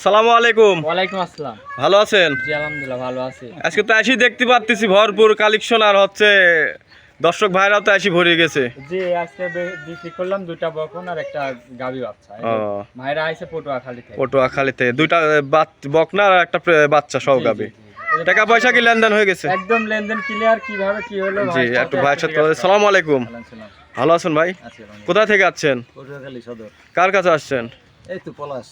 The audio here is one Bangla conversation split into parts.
আসসালামু আলাইকুম। ওয়ালাইকুম আসসালাম। ভালো আছেন? জি আলহামদুলিল্লাহ ভালো আছি। আজকে তো আসি দেখতে পাচ্ছি ভরপুর কালেকশন, আর হচ্ছে দর্শক ভাইরাও তো আসি ভরে গেছে। জি আজকে বিক্রি করলাম দুইটা বকন আর একটা গাবি বাচ্চা। ও ভাইরা আইছে পটুয়াখালী থেকে। পটুয়াখালীতে দুইটা বকনা আর একটা বাচ্চা সহ গাবি। জি। টাকা পয়সা কি লেনদেন হয়ে গেছে? একদম লেনদেন ক্লিয়ার। কিভাবে কি হলো জি একটু ভাইয়ের সাথে। আসসালামু আলাইকুম। ভালো আছেন ভাই? কোথা থেকে আসছেন? পটুয়াখালী সদর। কার কাছে আসছেন? এই তো পলাশ।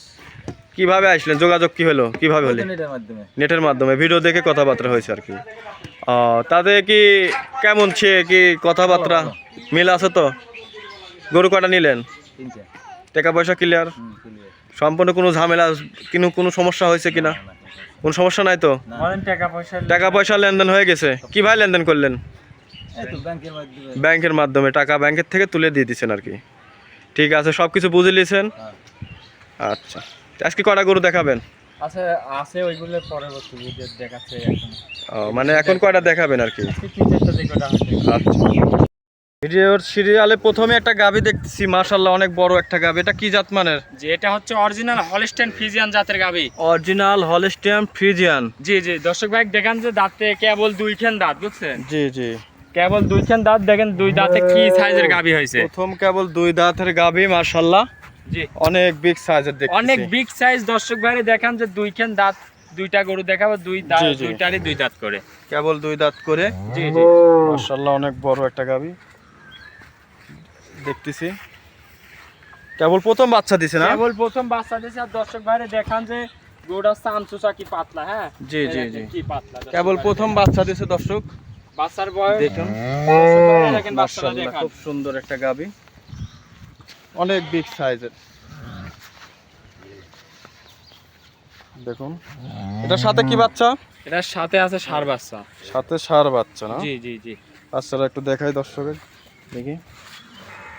কিভাবে আসলেন? যোগাযোগ কি হলো? কিভাবে হলো? নেটের মাধ্যমে। নেটের মাধ্যমে ভিডিও দেখে কথাবার্তা হয়েছে আর কি। তাতে কি কেমন কি কথাবার্তা মিল আছে তো? গরু কটা নিলেন? তিনটা। টাকা পয়সা ক্লিয়ার? সম্পূর্ণ কোনো ঝামেলা কোনো সমস্যা হয়েছে কিনা? কোনো সমস্যা নাই তো? টাকা পয়সা লেনদেন হয়ে গেছে। কিভাবে লেনদেন করলেন? ব্যাংকের মাধ্যমে। ব্যাংকের মাধ্যমে টাকা ব্যাংকের থেকে তুলে দিয়ে দিচ্ছেন আর কি। ঠিক আছে, সব কিছু বুঝে নিয়েছেন। আচ্ছা, আজকে কটা গরু দেখাবেন? আছে আছে ওইগুলো পরবর্তী ভিডিও দেখাচ্ছে এখন। মানে এখন কয়টা দেখাবেন আর কি? তিনটা যে কটা আছে। আচ্ছা, ভিডিওর সিরিয়ালে প্রথমে একটা গাভী দেখতেছি, মাশাআল্লাহ অনেক বড় একটা গাভী। এটা কি জাত মানের? যে এটা হচ্ছে অরিজিনাল হলস্টাইন ফ্রিজিয়ান জাতের গাভী। Original Holstein Friesian. জি জি দর্শক ভাই দেখেন যে দাঁতে কেবল দুইখান দাঁত, বুঝছেন? জি জি, কেবল দুইখান দাঁত। দেখেন দুই দাঁতে কি সাইজের গাভী হয়েছে। প্রথম কেবল দুই দাঁতের গাভী, মাশাআল্লাহ জি অনেক বিগ সাইজের দেখতেছি। অনেক বিগ সাইজ। দর্শক ভাই দেখেন যে দুইখান দাঁত, দুইটা গরু দেখাবো, দুই দাঁত, জি, জি। দুইটারই দুই দাঁত করে। কেবল দুই দাঁত করে। জি জি মাশাআল্লাহ অনেক বড় একটা গাভী দেখতেছি। কেবল প্রথম বাচ্চা দিছে না? কেবল প্রথম বাচ্চা দিয়েছে। আর দর্শক ভাই দেখান যে গরুটা চামচুচা কি পাতলা। হ্যাঁ জি জি জি, কি পাতলা। কেবল প্রথম বাচ্চা দিছে দর্শক। বাচ্চার বয়স দেখুন, দর্শক ভাইরা দেখেন বাচ্চাটা মাশাআল্লাহ দেখান। খুব সুন্দর একটা গাভী, অনেক বিগ সাইজের। দেখুন, এটার সাথে কি বাচ্চা? এটার সাথে আছে ষাঁড় বাচ্চা। সাথে ষাঁড় বাচ্চা না? জি জি জি বাচ্চারা একটু দেখাই দর্শকের, দেখি।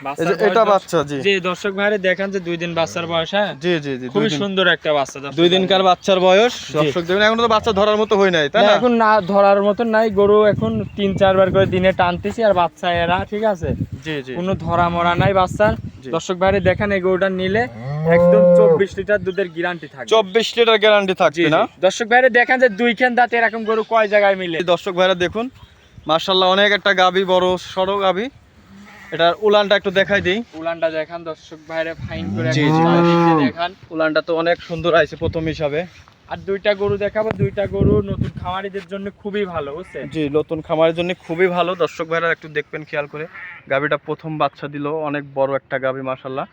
বাচ্চার এই যে এটা বয়স বাচ্চা। জি জি দর্শক ভাইরে দেখেন যে 2 দিন বাচ্চার বয়স। হ্যাঁ জি জি জি, খুবই সুন্দর একটা বাচ্চা। দুই দিনকার বাচ্চার বয়স। দর্শক দেখুন, এখন তো বাচ্চা ধরার মতো হয় নাই, তাই না? এখন না ধরার মতন নাই। গরু এখন 3-4 বার করে দিনে টানতেছি আর বাচ্চা এরা ঠিক আছে। জি জি, কোনো ধরা মরা নাই বাচ্চার। জি। দর্শক ভাইরে দেখেন এই গরুটা নিলে একদম 24 লিটার দুধের গ্যারান্টি থাকবে। 24 লিটার গ্যারান্টি থাকবে না? দর্শক ভাইরে দেখেন যে দুইখান দাঁত এরকম গরু কয় জায়গায় মিলে। দর্শক ভাইরা দেখুন, মাশাআল্লাহ অনেক একটা গাভী, বড় সড়ো গাভী। এটার উলানটা একটু দেখাই দিই। উলানটা দেখান দর্শক ভাইরে ফাইন করে জি, জি। দেখান। উলানটা তো অনেক সুন্দর আইছে প্রথম হিসাবে। আর দুইটা গরু দেখাবো। দুইটা গরু নতুন খামারিদের জন্য খুবই ভালো, বুঝছেন? জি, নতুন খামারের জন্য খুবই ভালো। দর্শক ভাইরা একটু দেখবেন খেয়াল করে। গাভীটা প্রথম বাচ্চা দিল, অনেক বড় একটা গাভী মাশাআল্লাহ।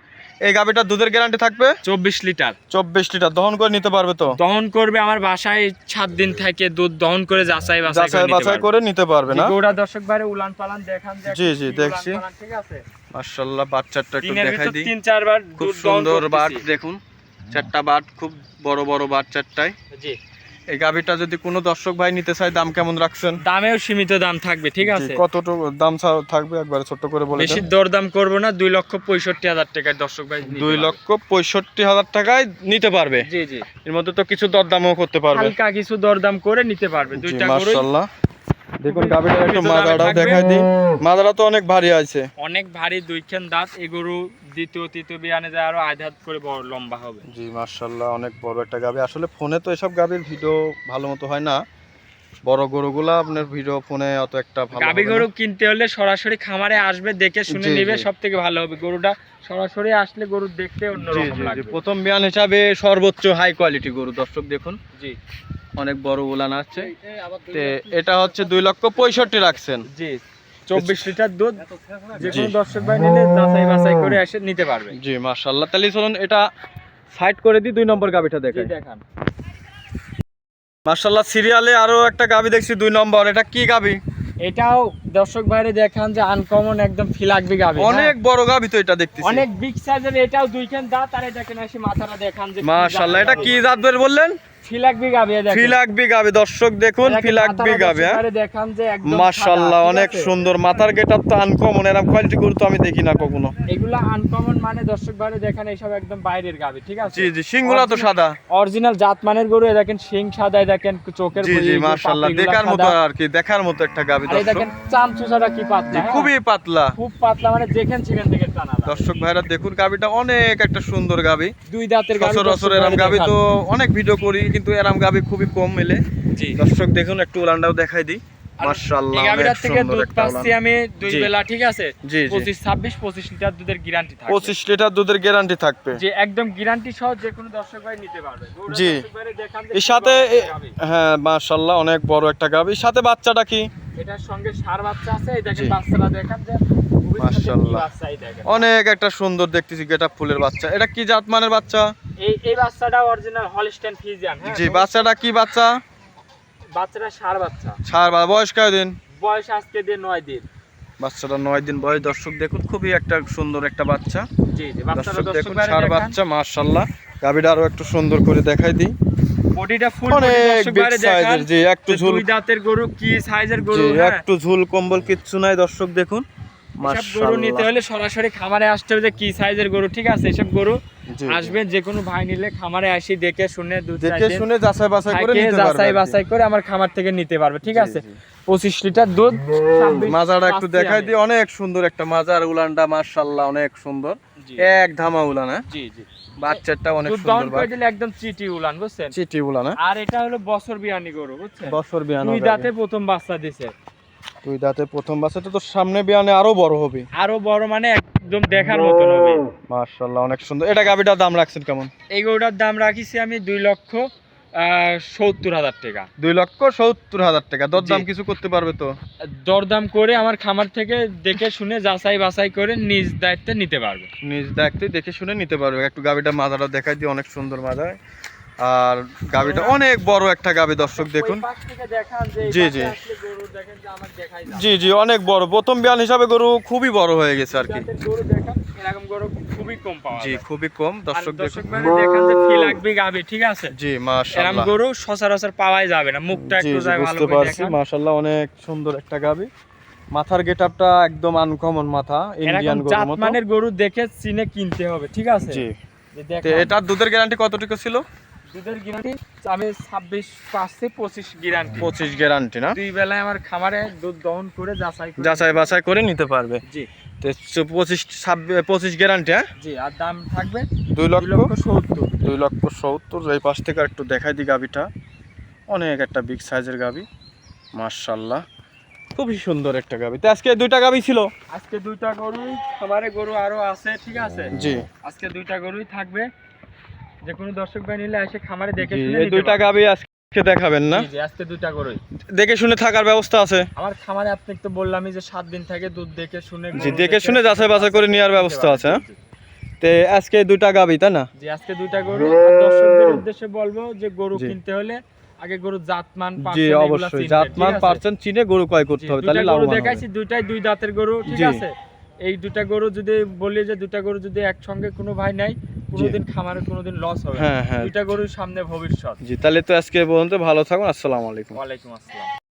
এই গাভীটার দুধের গ্যারান্টি থাকবে 24 লিটার। 24 লিটার দহন করে নিতে পারবে তো? দহন করবে আমার বাসায় 7 দিন থেকে দুধ দহন করে যাচাই বাছাই করে নিতে পারবে না? গরুটা দর্শক ভাইরে উলান পালান দেখান যে জি জি, দেখছি। ঠিক আছে। মাশাআল্লাহ বাচ্চাটা একটু দিনের দেখাই ভিতর দিই। 3-4 বার খুব দুধ দহন সুন্দর বাট করতেছি। দেখুন, চারটা বাট, খুব বড় বড় বাট চারটায়। জি এই গাভীটা যদি কোনো দর্শক ভাই নিতে চায়, দাম কেমন রাখছেন? দামেও সীমিত দাম থাকবে, ঠিক আছে? কতটুকু দাম থাকবে একবারে ছোট্ট করে বলে বেশি দেন। দরদাম করবো না। 2,65,000 টাকায় দর্শক ভাই 2,65,000 টাকায় নিতে পারবে। জি জি, এর মধ্যে তো কিছু দরদামও করতে পারবে। হালকা কিছু দরদাম করে নিতে পারবে। জি, দুইটা গরু মাশাআল্লাহ। দেখুন গাভীটার একটু সীমিত দামে মাজাটাও থাকবে। দেখাই দিই। মাজাটা তো অনেক ভারী আছে। অনেক ভারী, দুইখান দাঁত। এই গরু দ্বিতীয় তৃতীয় বিয়ানে যায় আরো আধ হাত করে বড় লম্বা হবে। জি মাশাআল্লাহ অনেক বড় একটা গাভী। আসলে ফোনে তো এসব গাভীর ভিডিও ভালো মতো হয় না। বড় গরুগুলা আপনার ভিডিও ফোনে অত একটা ভালো গাবি হবে গরু না। কিনতে হলে সরাসরি খামারে আসবে, দেখে শুনে জি, নিবে, জি। সব থেকে ভালো হবে। গরুটা সরাসরি আসলে গরু দেখতে জি অন্যরকম জি জি, লাগবে। প্রথম বিয়ান হিসাবে সর্বোচ্চ হাই কোয়ালিটি গরু। দর্শক দেখুন, জি অনেক বড় উলান আছে। তে এটা হচ্ছে 2,65,000 রাখছেন। জি 24 লিটার দুধ। যে কোনো দর্শক ভাই নিলে যাচাই বাছাই করে এসে নিতে পারবে। জি মাশাআল্লাহ। তাহলে চলুন এটা সাইড করে দিই, 2 নম্বর গাভীটা জি দেখাই। দেখান। মাশাআল্লাহ সিরিয়ালে আরো একটা গাভী দেখছি 2 নম্বর। এটা কি গাভী? এটাও দর্শক ভাইরে দেখান যে আনকমন একদম ফিলাকবি গাবি। অনেক বড় গাভী তো এটা দেখতেছি। অনেক বিগ সাইজের। এটাও দুইখান দাঁত। আর এটা কেন এসে মাথাটা দেখান যে মাশাআল্লাহ। এটা কি জাত বের বললেন? ফিলাকবি গাবি দেখেন, ফিলাকবি গাবি দর্শক দেখুন, ফিলাকবি গাবি। দেখান যে একদম মাশাআল্লাহ সাদা, অনেক ঠিক আছে? সুন্দর, মাথার গেটআপ তো আনকমন, এরকম কোয়ালিটি গরু তো আমি দেখি না কখনো। এগুলা আনকমন মানে দর্শক ভাইরে দেখেন এইসব একদম বাইরের গাবি, ঠিক আছে? জি জি, সিংগুলা তো সাদা, অরিজিনাল জাতমানের গরু। এই দেখেন শিং সাদা, দেখেন চোখের জি জি মাশাআল্লাহ, দেখার মতো আর কি, দেখার মতো একটা গাবি আর এই দর্শক। দেখেন চামচুসাটা কি পাতলা, জি হ্যাঁ? খুবই পাতলা, খুব পাতলা, মানে যেখান সেখান থেকে টানা যায়। দর্শক ভাইরা দেখুন গাবিটা অনেক একটা সুন্দর গাবি। দুই দাঁতের গাবি, সচরাচর এরম গাবি তো অনেক ভিডিও করি, কিন্তু এরম গাবি খুবই কম মেলে। জি দর্শক দেখুন, একটু উলানটাও দেখাই দিই। মাশাআল্লাহ এই অনেক গাবিটার থেকে সুন্দর দুধ একটা উলান। পাচ্ছি আমি দুই জি। বেলা, ঠিক আছে? জি জি, 25 লিটার দুধের গ্যারান্টি থাকবে। 25 লিটার দুধের গ্যারান্টি থাকবে। যে একদম গ্যারান্টি সহ যে কোনো দর্শক ভাই নিতে পারবে। গরুটা জি। দর্শক ভাইরে দেখান যে এর সাথে কি বড় একটা গাবি। হ্যাঁ মাশাআল্লাহ অনেক বড় একটা গাবি। সাথে বাচ্চাটা কি? এটার সঙ্গে ষাঁড় বাচ্চা আছে, এই দেখেন জি। বাচ্চাটা দেখান যে ভবিষ্যতে কি মাশাআল্লাহ। বাচ্চা, এই দেখেন। অনেক একটা সুন্দর দেখতেছি গেটআপ ফুলের বাচ্চা। এটা কি জাত মানের বাচ্চা? এই বাচ্চাটা অরিজিনাল হলস্টাইন ফ্রিজিয়ান, হ্যাঁ? জি, বাচ্চাটা কি বাচ্চা? বাচ্চাটা ষাঁড় বাচ্চা, বয়স কয়দিন? বয়স আজকে দিয়ে 9 দিন। বাচ্চাটা 9 দিন বয়স। দর্শক দেখুন, খুবই একটা সুন্দর একটা বাচ্চা। জি জি, বাচ্চাটা দর্শক দর্শক দেখুন, ভাইরে ষাঁড় দেখান। বাচ্চা মাশাআল্লাহ। গাবিটা আরো একটু সুন্দর করে দেখাই দিই। বডিটা ফুল অনেক বডি দর্শক বিগ ভাইরে দেখান। সাইজের, জি একটু যে ঝুল, দুই দাঁতের গরু কি সাইজের গরু, জি হ্যাঁ? একটু ঝুল কম্বল কিচ্ছু নাই দর্শক দেখুন। এসব গরু নিতে হলে সরাসরি খামারে আসতে হবে, যে কি সাইজের গরু, ঠিক আছে? এসব গরু জি, জি। আসবেন, যে কোনো ভাই নিলে খামারে আসি দেখে শুনে দুধ দেখে শুনে যাচাই বাছাই করে নিতে পারবে যাচাই আর কি। বাছাই করে আমার খামার থেকে নিতে পারবে, ঠিক জি, আছে? জি। 25 লিটার দুধ, 26 মাজাটা একটু পাচ্ছি দেখাই আমি। দিই। অনেক সুন্দর একটা মাজার, উলানটা মাশাআল্লাহ অনেক সুন্দর, জি। এক ধামা উলান। হ্যাঁ, জি জি, বাচ্চাটা অনেক দুধ দহন সুন্দর, করে দিলে একদম চিটি উলান, বুঝছেন? চিটি উলান। হ্যাঁ, আর এটা হলো বছর বিয়ানি গরু, বুঝছেন? বছর বিয়ানো দুই গাভী। দাঁতে প্রথম বাচ্চা দিছে। দুই দাঁতে প্রথম বাচ্চাটা তো সামনে বিয়ানে আরো বড় হবে। আরো বড় মানে একদম দেখার মতন হবে। মাশাআল্লাহ অনেক সুন্দর। এটা গাভীটার দাম রাখছেন কেমন? এই গরুটার দাম রাখিছি আমি 2,70,000 টাকা। 2,70,000 টাকা। দরদাম জি। কিছু করতে পারবে তো? দরদাম করে আমার খামার থেকে দেখে শুনে যাচাই বাছাই করে নিজ দায়িত্বে নিতে পারবে। নিজ দায়িত্বে দেখে শুনে নিতে পারবে। একটু গাভীটার মাজাটা দেখাই দিই, অনেক সুন্দর মাজা। আর গাভীটা অনেক বড় একটা গাভী দর্শক দেখুন। ওই পাশ থেকে দেখান যে এই জি, পাশে জি। আসলে গরু দেখেন যে আমার দেখাই যায়। জি জি, অনেক বড়। প্রথম বিয়ান হিসাবে গরু খুবই বড় হয়ে গেছে আর কি। জাতের গরু দেখান, এরকম গরু খুবই কম পাওয়া জি যায়। খুবই কম আর দর্শক দেখুন। দর্শক ভাইরা দেখান যে ফিলাকবি গাবি, ঠিক আছে? জি এরকম মাশাআল্লাহ। গরু সচরাচর পাওয়াই যাবে না। মুখটা জি একটু জি, যায় ভালো বুঝতে করে পারছি। দেখান। মাশাআল্লাহ অনেক সুন্দর একটা গাভী। মাথার গেটআপটা একদম আনকমন মাথা, এরকম ইন্ডিয়ান গরুর মতো। জাতমানের গরু দেখে চিনে কিনতে হবে, ঠিক আছে? জি। যে তো দেখান। এটার দুধের গ্যারান্টি কতটুকু ছিল? দুধের গ্যারান্টি আমি 26 পাচ্ছি, 25 গ্যারান্টি। 25 গ্যারান্টি না? দুই বেলায় আমার খামারে দুধ দহন করে যাচাই করে যাচাই বাছাই করে নিতে পারবে। জি 25 গ্যারান্টি। হ্যাঁ, জি, আর দাম থাকবে 2,70,000। 2,70,000। 2,70,000। এই পাশ থেকে একটু দেখাই দিই গাভীটা। অনেক একটা বিগ সাইজের গাভী মাশাআল্লাহ, খুবই সুন্দর একটা গাভী। তো আজকে দুইটা গাভী ছিল? আজকে দুইটা গরু, খামারে গরু আরো আছে, ঠিক আছে? জি আজকে দুইটা গরুই থাকবে, যে কোনো দর্শক ভাই নিলে এসে খামারে দেখে জি, শুনে এই নিতে দুইটা পারবে। গাভী আজকে দেখাবেন না? জি জি, আজকে দুইটা গরুই। দেখে শুনে থাকার ব্যবস্থা আছে? আমার খামারে আপনি তো বললামই যে 7 দিন থেকে দুধ দেখে শুনে জি, গরু দেখে শুনে যাচাই বাছাই করে নেওয়ার ব্যবস্থা আছে। হ্যাঁ, জি, জি। তো আজকে দুইটা গাভী তাই না? জি, আজকে দুইটা গরু। আর দর্শকদের উদ্দেশ্যে বলবো যে গরু জি। কিনতে হলে আগে গরু জাতমান জি পার্সেন্ট এগুলা অবশ্যই, চিনবেন, জাতমান ঠিক আছে? পার্সেন্ট চিনে গরু ক্রয় করতে জি, হবে, দুইটা তাহলে গরু লাভবান দেখাইছি, হবে। দুইটাই দুই দাঁতের গরু, ঠিক জি। আছে? এই দুইটা গরু যদি বলি যে দুইটা গরু যদি একসঙ্গে কোনো ভাই নাই, কোনোদিন খামারে কোনোদিন লস হবে না। হ্যাঁ হ্যাঁ দুইটা গরুর সামনে ভবিষ্যৎ। জি, তাহলে তো আজকে পর্যন্ত ভালো থাকুন। আসসালামু আলাইকুম। ওয়ালাইকুম আসসালাম।